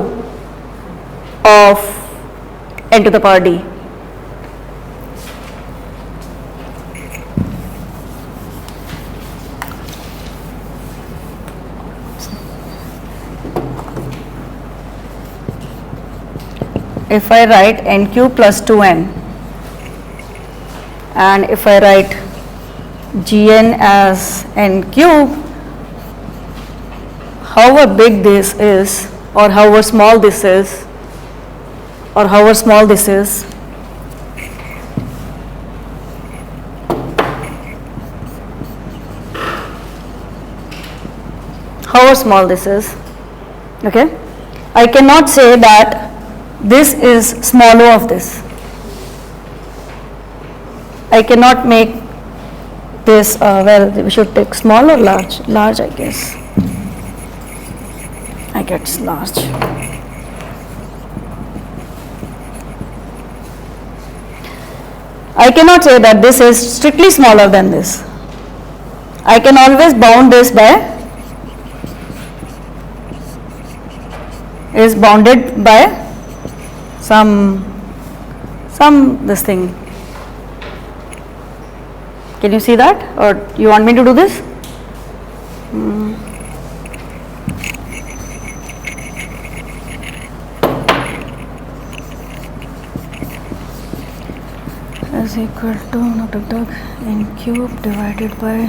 of n to the power d. If I write n cube plus 2n, and if I write gn as n cube, however big this is, or however small this is, however small this is, okay, I cannot say that this is small o of this. I cannot make this, well, we should take small or large? Large, I guess. I guess large. I cannot say that this is strictly smaller than this. I can always bound this by, is bounded by some this thing. Can you see that, or you want me to do this? Is equal to n cube divided by,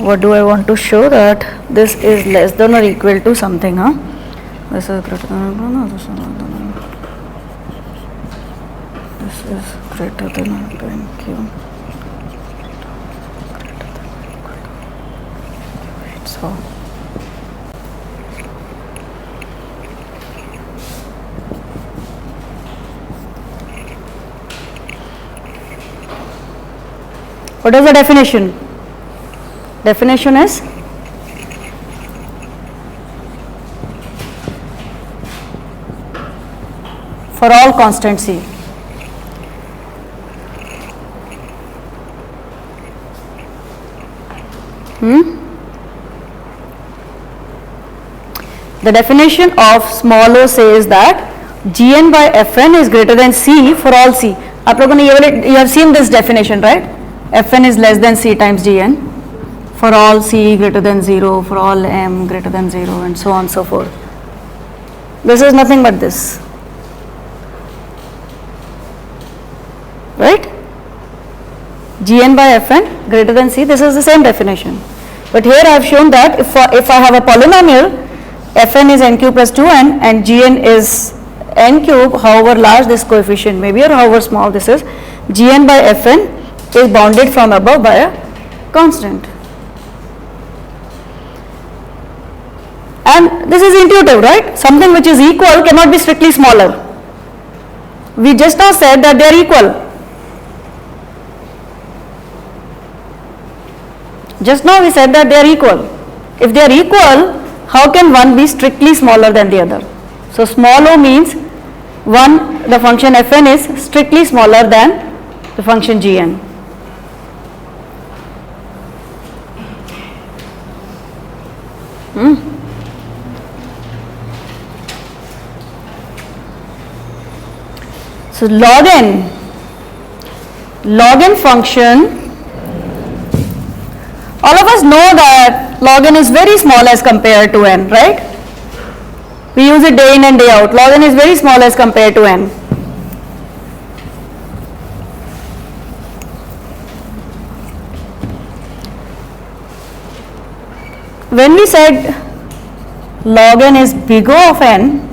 what do I want to show? That this is less than or equal to something, huh? This is greater than, this is greater than n cube. So what is the definition? Definition is for all constant c. The definition of small o says that Gn by Fn is greater than C for all C. आप लोगों ने ये वाले, you have seen this definition, right? Fn is less than C times Gn for all C greater than 0, for all M greater than 0, and so on and so forth. This is nothing but this, right? Gn by Fn greater than C, this is the same definition. But here I have shown that if I have a polynomial, Fn is n cube plus 2n and Gn is n cube, however large this coefficient may be or however small this is, Gn by Fn is bounded from above by a constant. And this is intuitive, right? Something which is equal cannot be strictly smaller. We just now said that they are equal. Just now we said that they are equal. If they are equal, how can one be strictly smaller than the other? So small o means the function Fn is strictly smaller than the function Gn. So log n function, all of us know that log n is very small as compared to n, right? We use it day in and day out. Log n is very small as compared to n. When we said log n is big O of n,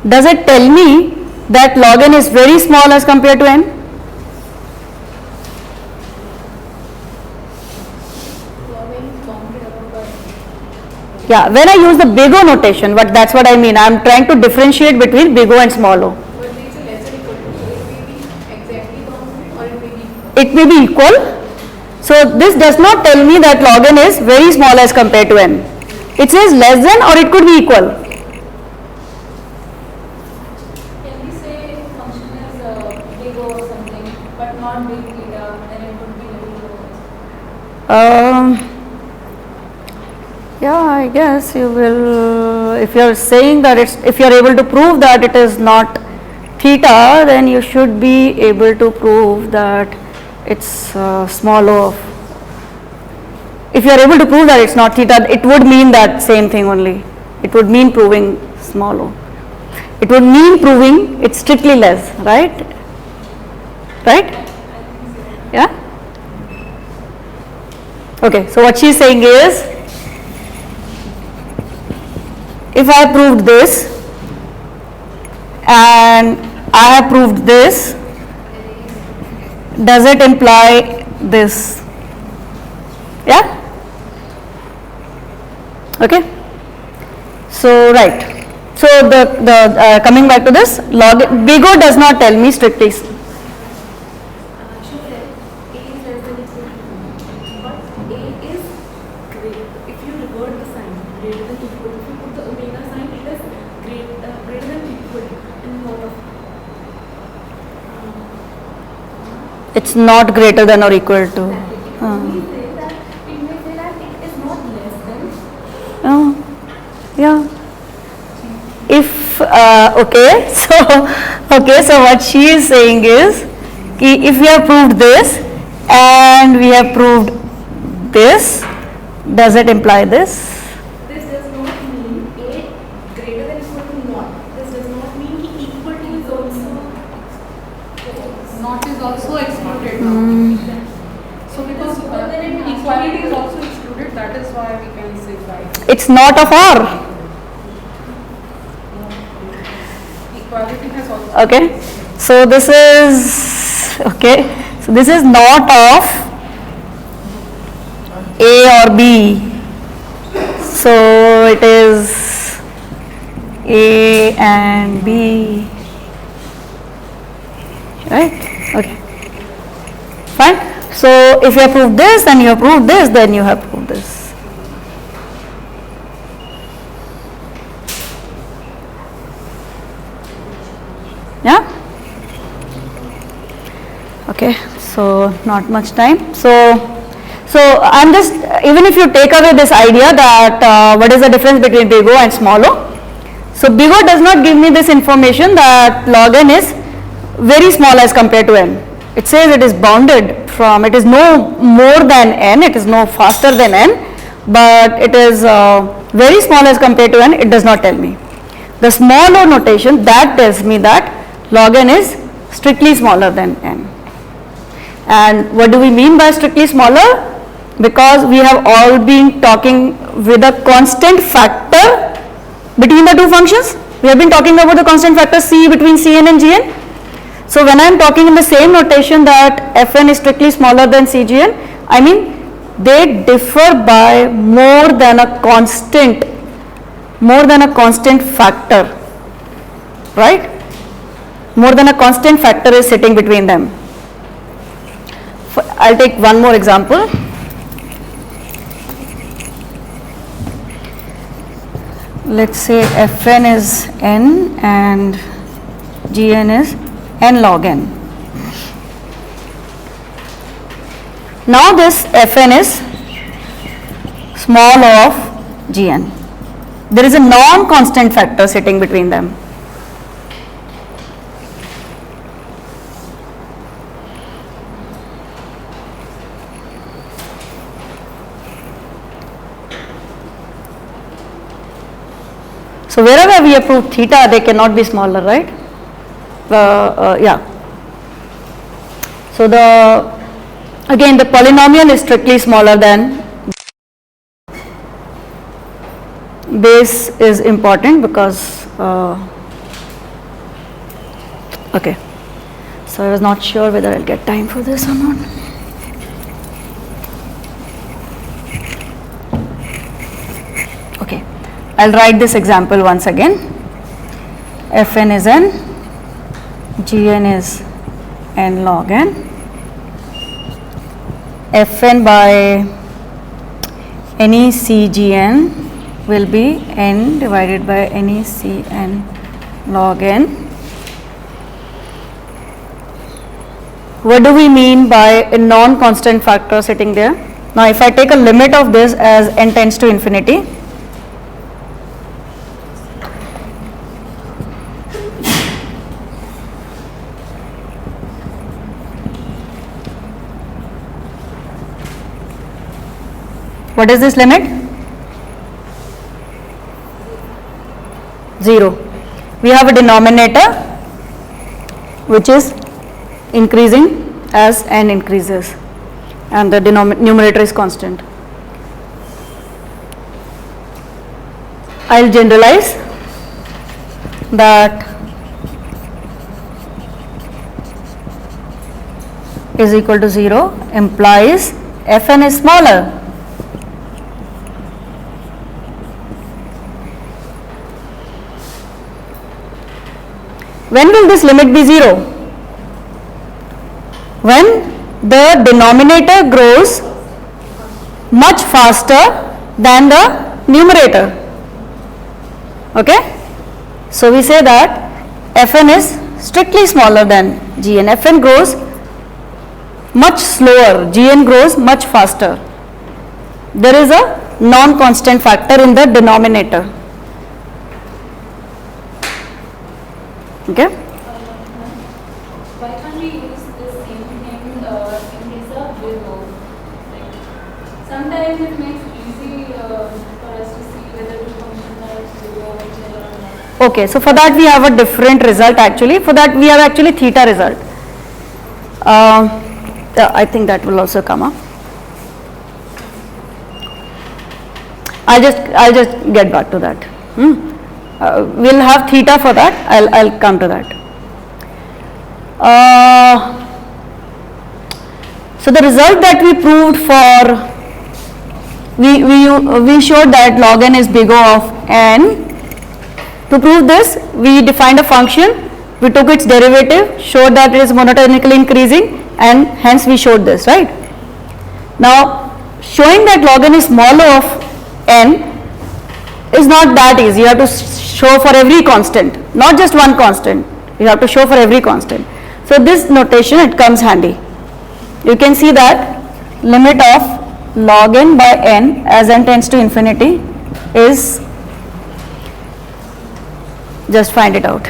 does it tell me that log n is very small as compared to n? Yeah, when I use the big O notation, but that's what I mean. I am trying to differentiate between big O and small o. But these are less than equal to, so it may be exactly constant or it may be equal. It may be equal. So this does not tell me that log n is very small as compared to n. It says less than or it could be equal. Can we say function is big O or something, but not big theta, then it would be little O? Yeah, I guess you will, if you are saying that if you are able to prove that it is not theta, then you should be able to prove that it's small o of, if you are able to prove that it's not theta, it would mean that same thing only. It would mean proving small o. It would mean proving it's strictly less, right? Right? Yeah? Okay, so what she is saying is, if I have proved this and I have proved this, does it imply this? Yeah? Okay? So, right. So, the coming back to this, log big O does not tell me strictly. She said A is less than equal to 2, but A is great. If you revert the sign, greater than equal, if you put the omega sign, it is greater than equal in lot of. It's not greater than or equal to. We say that it may say that it is not less than. Yeah. If okay, so what she is saying is, if we have proved this and we have proved this, does it imply this? This does not mean A greater than equal to not. This does not mean equal to is also. Not is also excluded now. So because equality is also excluded, that is why we can say by. It's not of R. Equality has also. Okay, so this is okay. So this is not of A or B. So it is A and B. Right? Okay. Fine. So if you have proved this and you have proved this, then you have proved this. Yeah? Okay, so not much time. So So I'm just, even if you take away this idea that what is the difference between big O and small o. So big O does not give me this information that log n is very small as compared to n. It says it is bounded from, it is no more than n, it is no faster than n, but it is very small as compared to n, it does not tell me. The small o notation, that tells me that log n is strictly smaller than n. And what do we mean by strictly smaller? Because we have all been talking with a constant factor between the two functions. We have been talking about the constant factor c between cn and gn. So when I am talking in the same notation that fn is strictly smaller than cgn, I mean they differ by more than a constant factor, right? More than a constant factor is sitting between them. I'll take one more example. Let's say fn is n and gn is n log n. Now this fn is small of gn. There is a non-constant factor sitting between them. So wherever we have proved theta, they cannot be smaller, right? Yeah. So again the polynomial is strictly smaller than. Base is important because okay. So I was not sure whether I'll get time for this or not. Okay. I'll write this example once again. Fn is n, Gn is n log n. Fn by any Cgn will be n divided by any Cn log n. What do we mean by a non-constant factor sitting there? Now if I take a limit of this as n tends to infinity, what is this limit? 0. We have a denominator which is increasing as n increases and the numerator is constant. I'll generalize that is equal to 0 implies Fn is smaller. When will this limit be 0? When the denominator grows much faster than the numerator. Okay? So we say that Fn is strictly smaller than Gn. Fn grows much slower, Gn grows much faster. There is a non-constant factor in the denominator. Okay? Why can't we use the same thing in case of big O? Like, sometimes it makes easy for us to see whether the function is big O or not. Okay, so for that we have a different result actually. For that we have actually theta result. I think that will also come up. I'll just get back to that. We'll have theta for that. I'll come to that. So the result that we proved for, we showed that log n is big O of n. To prove this, we defined a function, we took its derivative, showed that it is monotonically increasing, and hence we showed this, right? Now, showing that log n is smaller of n is not that easy. You have to show for every constant, not just one constant. You have to show for every constant. So this notation, it comes handy. You can see that limit of log n by n as n tends to infinity is, just find it out.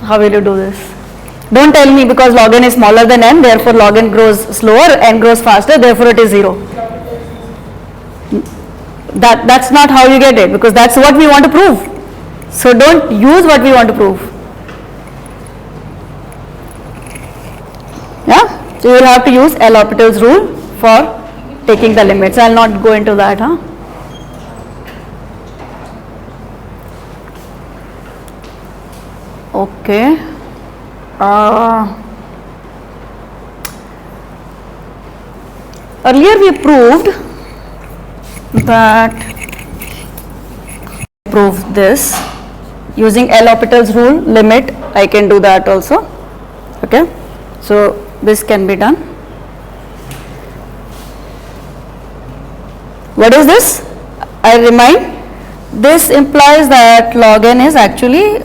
How will you do this? Don't tell me because log n is smaller than n, therefore log n grows slower, n grows faster, therefore it is 0. That's not how you get it, because that's what we want to prove. So don't use what we want to prove. Yeah? So you will have to use L'Hopital's rule for taking the limits. I will not go into that. Okay. Earlier we proved that this using L'Hopital's rule limit. I can do that also. Okay. So this can be done. What is this? I remind, this implies that log n is actually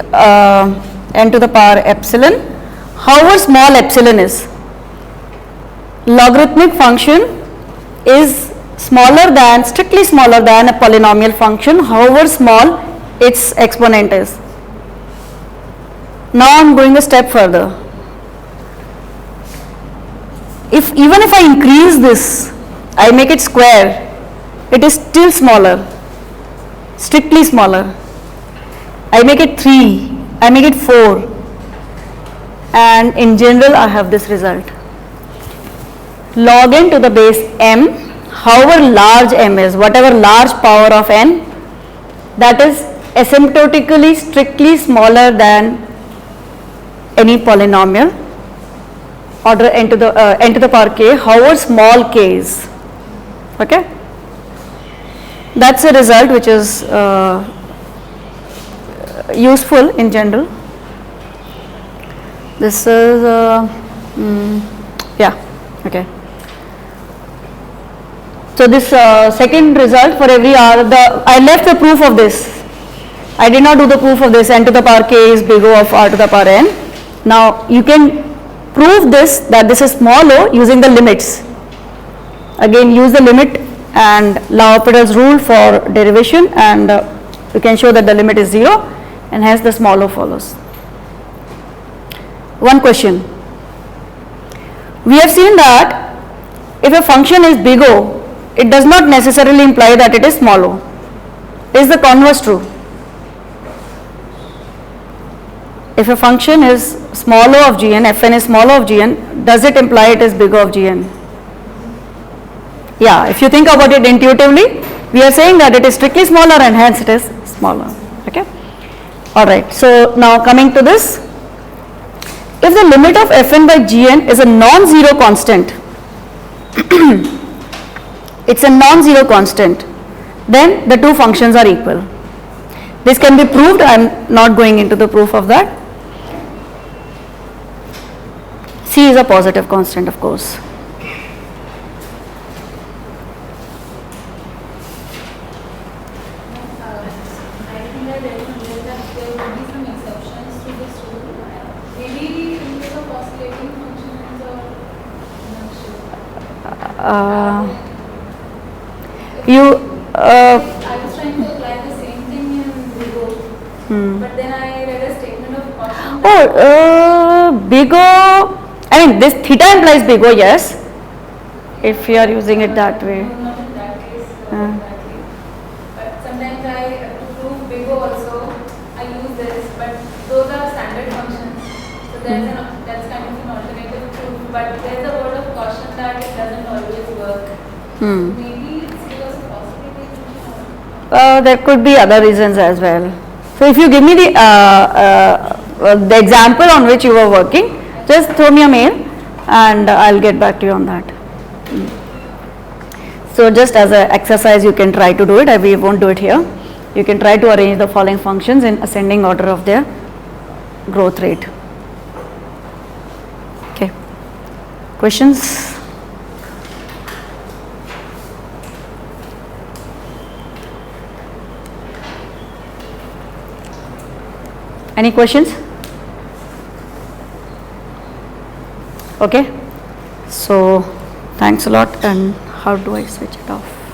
n to the power epsilon, however small epsilon is. Logarithmic function is strictly smaller than a polynomial function, however small its exponent is. Now I am going a step further. Even if I increase this, I make it square, it is still smaller, strictly smaller. I make it 3, I make it 4, and in general I have this result. Log n to the base m, however large m is, whatever large power of n, that is asymptotically strictly smaller than any polynomial order n to the power k, however small k is. Okay? That's a result which is useful in general. This is yeah, okay. So this second result for every r, I left the proof of this. I did not do the proof of this, n to the power k is big O of r to the power n. Now you can prove this, that this is small o, using the limits. Again, use the limit and L'Hopital's rule for derivation, and you can show that the limit is 0, and hence the small o follows. One question. We have seen that if a function is big O, it does not necessarily imply that it is small o. Is the converse true? If a function is small o of Gn, Fn is small o of Gn, does it imply it is big O of Gn? Yeah, if you think about it intuitively, we are saying that it is strictly smaller and hence it is smaller. Okay. Alright, so now coming to this, if the limit of Fn by Gn is a non-zero constant, it's a non-zero constant, then the two functions are equal. This can be proved, I am not going into the proof of that. C is a positive constant, of course. I was trying to apply the same thing in Vigo, but then I read a statement of caution. Big O, I mean this theta implies big O, yes, if you are using it that way. No, not in that case, exactly. But sometimes to prove big O also, I use this, but those are standard functions. So that's kind of an alternative proof, but there's a word of caution that it doesn't always work. Maybe it's because of possibility. There could be other reasons as well. So if you give me the example on which you were working, just throw me a mail and I'll get back to you on that. So just as an exercise you can try to do it, we won't do it here. You can try to arrange the following functions in ascending order of their growth rate. Okay. Questions? Any questions? Okay. So Thanks a lot. And how do I switch it off?